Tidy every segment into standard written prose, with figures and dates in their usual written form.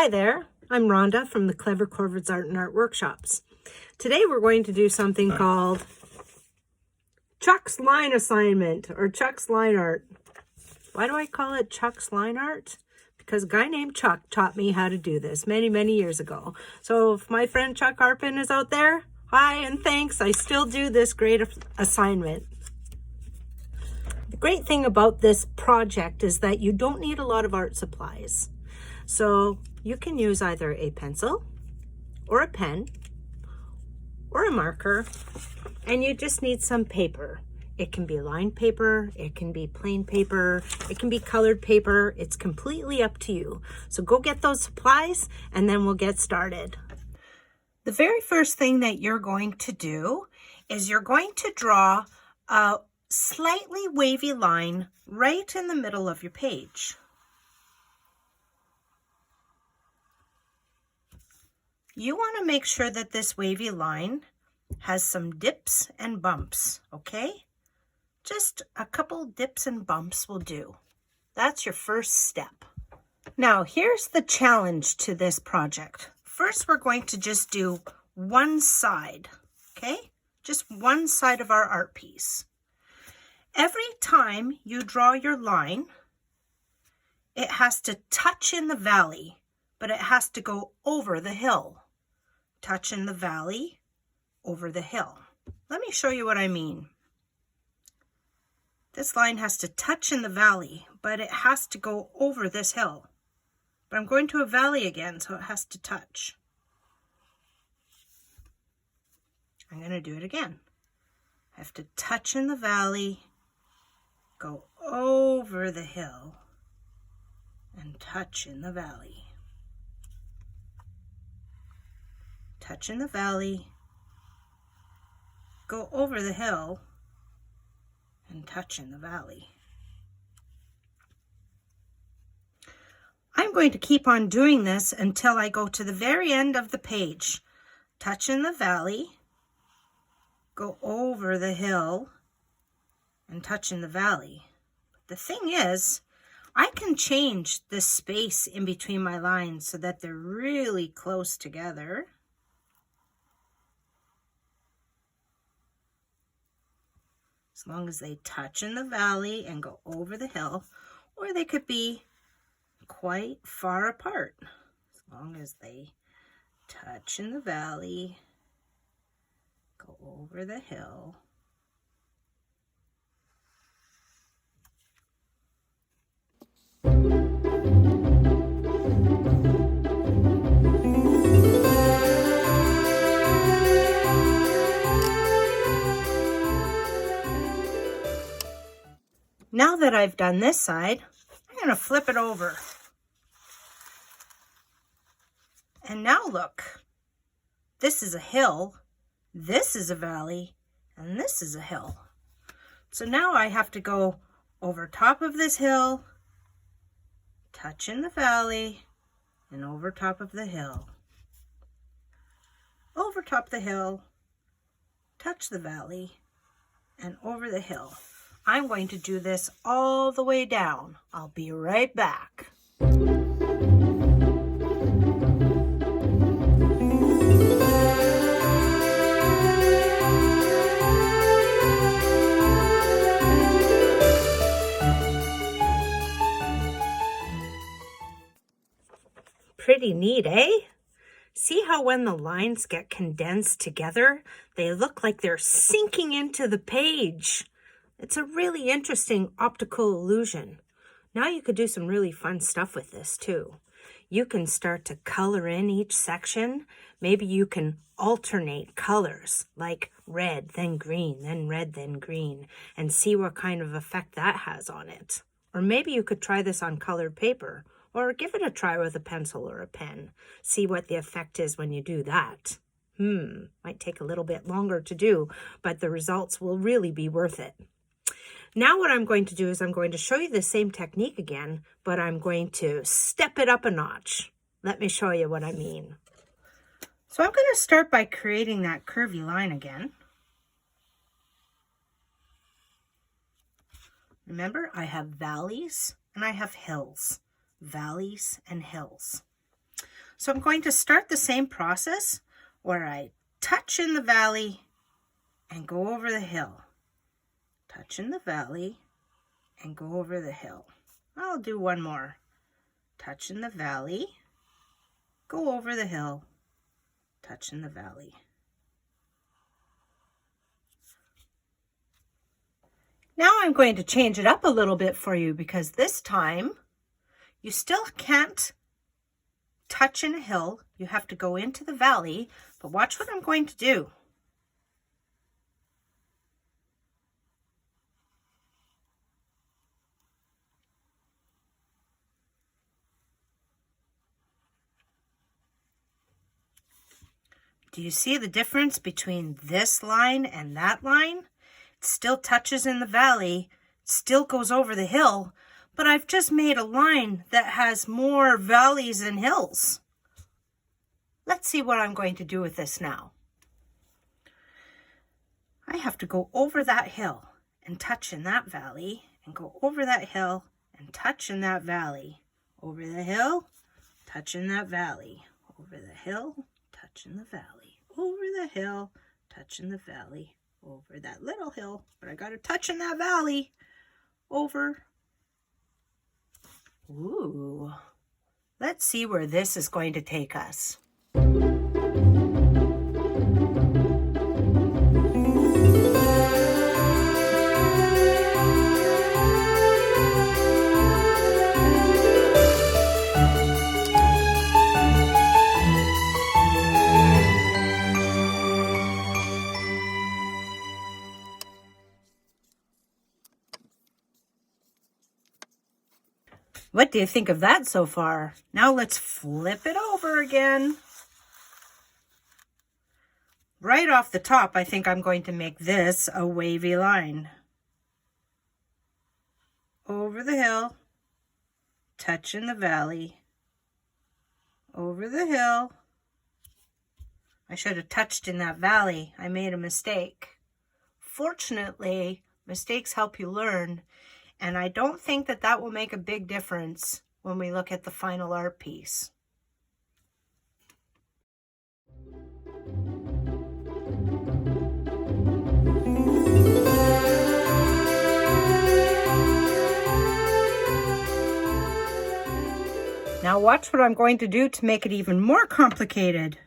Hi there, I'm Rhonda from the Clever Corvids Art and Art Workshops. Today we're going to do something called Chuck's Line Assignment or Chuck's Line Art. Why do I call it Chuck's Line Art? Because a guy named Chuck taught me how to do this many, many years ago. So if my friend Chuck Harpin is out there, hi and thanks. I still do this great assignment. The great thing about this project is that you don't need a lot of art supplies. So you can use either a pencil or a pen or a marker, and you just need some paper. It can be lined paper, it can be plain paper, it can be colored paper. It's completely up to you. So go get those supplies and then we'll get started. The very first thing that you're going to do is you're going to draw a slightly wavy line right in the middle of your page. You want to make sure that this wavy line has some dips and bumps, okay? Just a couple dips and bumps will do. That's your first step. Now, here's the challenge to this project. First, we're going to just do one side, okay? Just one side of our art piece. Every time you draw your line, it has to touch in the valley, but it has to go over the hill. Touch in the valley, over the hill. Let me show you what I mean. This line has to touch in the valley, but it has to go over this hill. But I'm going to a valley again, so it has to touch. I'm going to do it again. I have to touch in the valley, go over the hill, and touch in the valley. Touch in the valley, go over the hill, and touch in the valley. I'm going to keep on doing this until I go to the very end of the page. Touch in the valley, go over the hill, and touch in the valley. The thing is, I can change the space in between my lines so that they're really close together. As long as they touch in the valley and go over the hill, or they could be quite far apart. As long as they touch in the valley, go over the hill, Now that I've done this side, I'm going to flip it over. And now look, this is a hill, this is a valley, and this is a hill. So now I have to go over top of this hill, touch in the valley, and over top of the hill. Over top of the hill, touch the valley, and over the hill. I'm going to do this all the way down. I'll be right back. Pretty neat, eh? See how when the lines get condensed together, they look like they're sinking into the page. It's a really interesting optical illusion. Now you could do some really fun stuff with this too. You can start to color in each section. Maybe you can alternate colors, like red, then green, then red, then green, and see what kind of effect that has on it. Or maybe you could try this on colored paper, or give it a try with a pencil or a pen. See what the effect is when you do that. Might take a little bit longer to do, but the results will really be worth it. Now what I'm going to do is I'm going to show you the same technique again, but I'm going to step it up a notch. Let me show you what I mean. So I'm going to start by creating that curvy line again. Remember, I have valleys and I have hills. Valleys and hills. So I'm going to start the same process where I touch in the valley and go over the hill. Touch in the valley and go over the hill. I'll do one more. Touch in the valley, go over the hill, touch in the valley. Now I'm going to change it up a little bit for you because this time you still can't touch in a hill. You have to go into the valley, but watch what I'm going to do. Do you see the difference between this line and that line? It still touches in the valley, still goes over the hill, but I've just made a line that has more valleys and hills. Let's see what I'm going to do with this now. I have to go over that hill and touch in that valley, and go over that hill and touch in that valley. Over the hill, touch in that valley. Over the hill, touch in the valley. Over the hill, touch in the valley. Over that little hill, but I got to touch in that valley. Over. Ooh. Let's see where this is going to take us. What do you think of that so far? Now let's flip it over again. Right off the top, I think I'm going to make this a wavy line. Over the hill, touch in the valley. Over the hill. I should have touched in that valley. I made a mistake. Fortunately, mistakes help you learn. And I don't think that that will make a big difference when we look at the final art piece. Now watch what I'm going to do to make it even more complicated.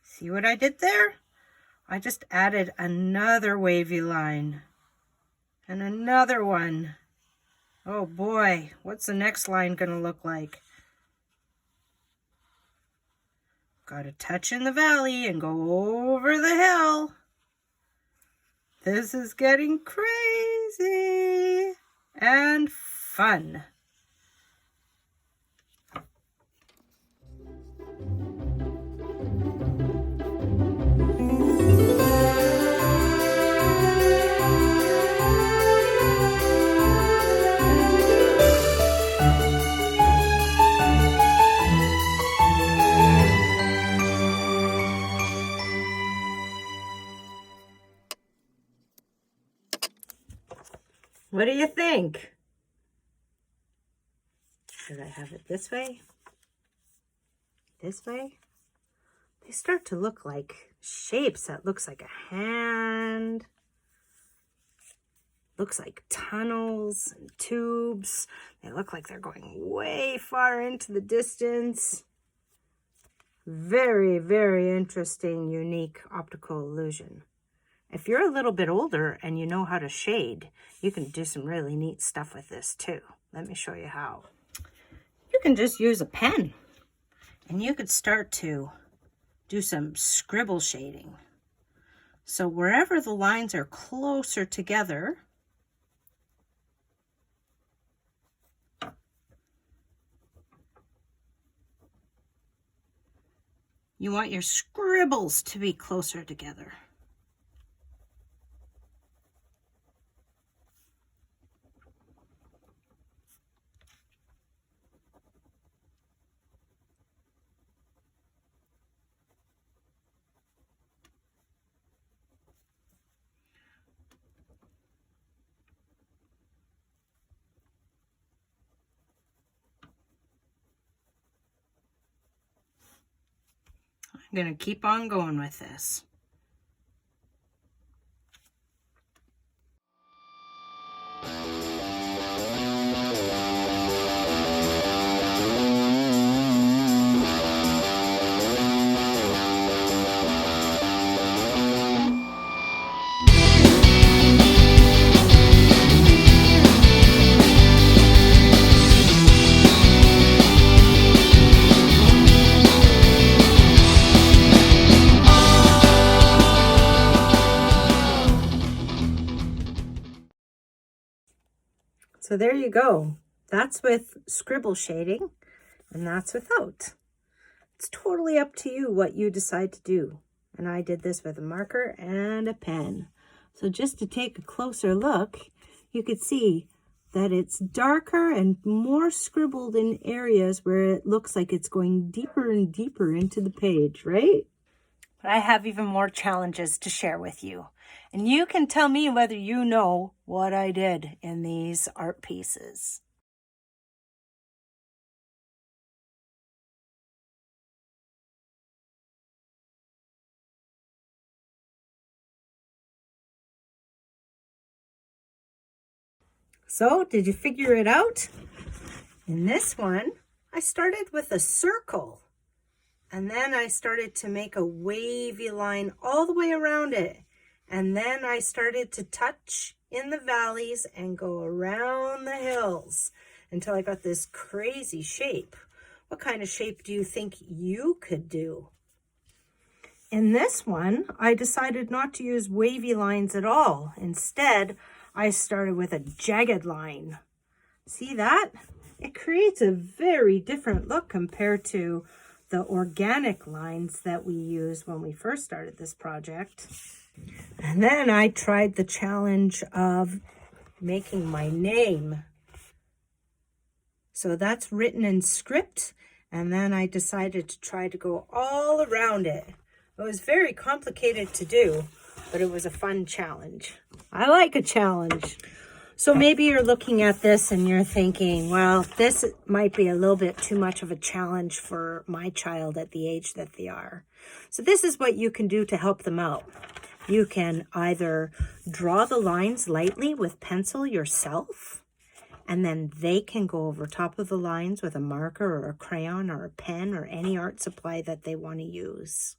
See what I did there? I just added another wavy line and another one. Oh boy, what's the next line gonna look like? Got to touch in the valley and go over the hill. This is getting crazy and fun. What do you think? Should I have it this way? This way? They start to look like shapes. That looks like a hand. Looks like tunnels and tubes. They look like they're going way far into the distance. Very, very interesting, unique optical illusion. If you're a little bit older and you know how to shade, you can do some really neat stuff with this too. Let me show you how. You can just use a pen and you could start to do some scribble shading. So wherever the lines are closer together, you want your scribbles to be closer together. I'm going to keep on going with this. So there you go. That's with scribble shading, and that's without. It's totally up to you what you decide to do. And I did this with a marker and a pen. So just to take a closer look, you could see that it's darker and more scribbled in areas where it looks like it's going deeper and deeper into the page, right? But I have even more challenges to share with you. And you can tell me whether you know what I did in these art pieces. So, did you figure it out? In this one, I started with a circle. And then I started to make a wavy line all the way around it. And then I started to touch in the valleys and go around the hills until I got this crazy shape. What kind of shape do you think you could do? In this one, I decided not to use wavy lines at all. Instead, I started with a jagged line. See that? It creates a very different look compared to the organic lines that we used when we first started this project. And then I tried the challenge of making my name. So that's written in script, and then I decided to try to go all around it. It was very complicated to do, but it was a fun challenge. I like a challenge. So maybe you're looking at this and you're thinking, well, this might be a little bit too much of a challenge for my child at the age that they are. So this is what you can do to help them out. You can either draw the lines lightly with pencil yourself, and then they can go over top of the lines with a marker or a crayon or a pen or any art supply that they want to use.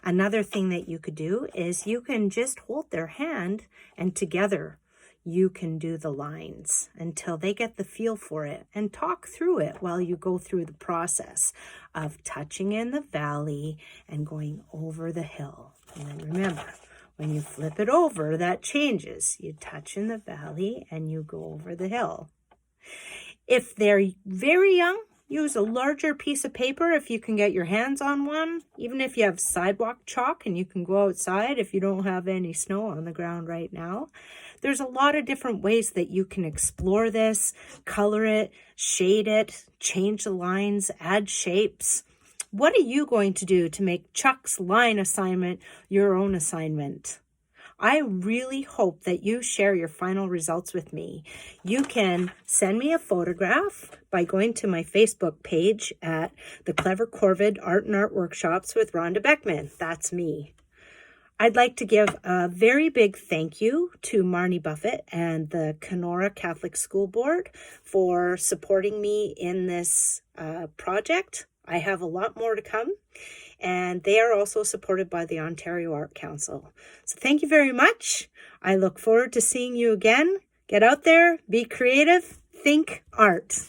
Another thing that you could do is you can just hold their hand, and together you can do the lines until they get the feel for it, and talk through it while you go through the process of touching in the valley and going over the hill. And then remember, when you flip it over, that changes. You touch in the valley and you go over the hill. If they're very young, use a larger piece of paper if you can get your hands on one. Even if you have sidewalk chalk and you can go outside if you don't have any snow on the ground right now. There's a lot of different ways that you can explore this, color it, shade it, change the lines, add shapes. What are you going to do to make Chuck's line assignment your own assignment? I really hope that you share your final results with me. You can send me a photograph by going to my Facebook page at the Clever Corvid Art and Art Workshops with Rhonda Beckman. That's me. I'd like to give a very big thank you to Marnie Buffett and the Kenora Catholic School Board for supporting me in this project. I have a lot more to come, and they are also supported by the Ontario Art Council. So thank you very much. I look forward to seeing you again. Get out there, be creative, think art.